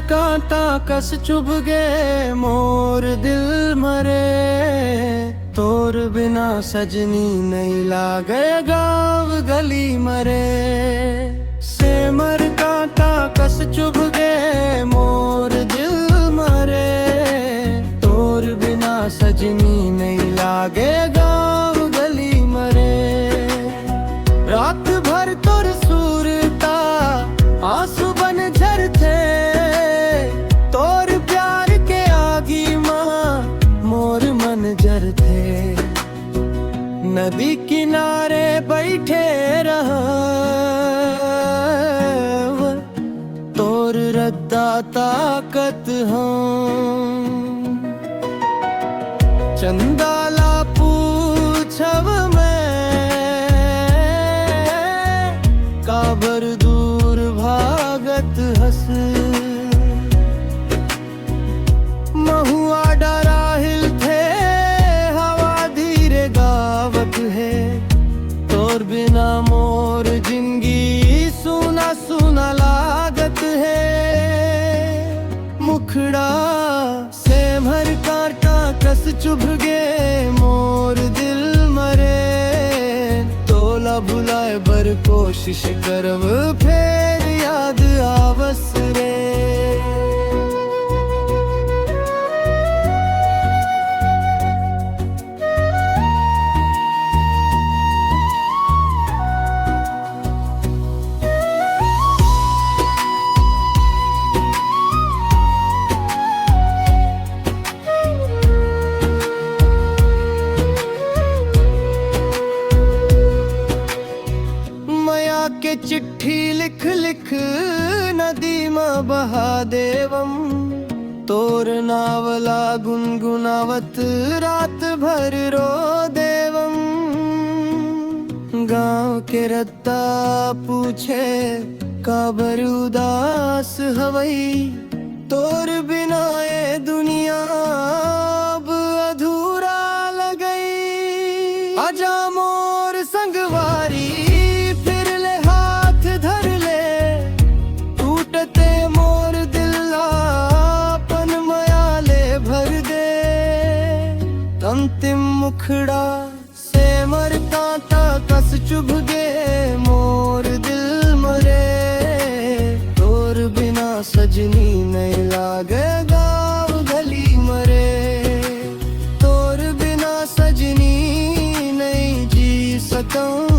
कांटा कस चुभ गए मोर दिल मरे। तोर बिना सजनी नहीं लागे गाँव गली मरे। सेमर कांटा कस चुभ गए मोर दिल मरे। तोर बिना सजनी नहीं लागे गाँव गली मरे। रात भर तोर सूरता आंसू बन झरते। तोर प्यार के आगी माँ मोर मन जरते। नदी किनारे बैठे रहा तोर रद्दा ताकत हम। चंदाला पूछब मैं काबर दूर भागत हस। महुआ डराहिल थे हवा धीरे गावत है। तोर बिना मोर जिंदगी सुना सुना लागत है। मुखड़ा सेमर कांटा कस चुभ गए मोर दिल मरे। तोला भुलाए बर कोशिश करब फेर याद आवस रे। के चिट्ठी लिख लिख नदी में बहा देवम। तोर नावला गुनगुनावत रात भर रो देवम। गांव के रत्ता पूछे काबर उदास हवई। तोर बिना ये दुनिया अब अधूरा लगई। आजा मोर संगवारी अंतिम मुखड़ा सेमर कांटा कस चुभ गए मोर दिल मरे। तोर बिना सजनी नहीं लागे गाँव गली मरे। तोर बिना सजनी नहीं जी सकूं।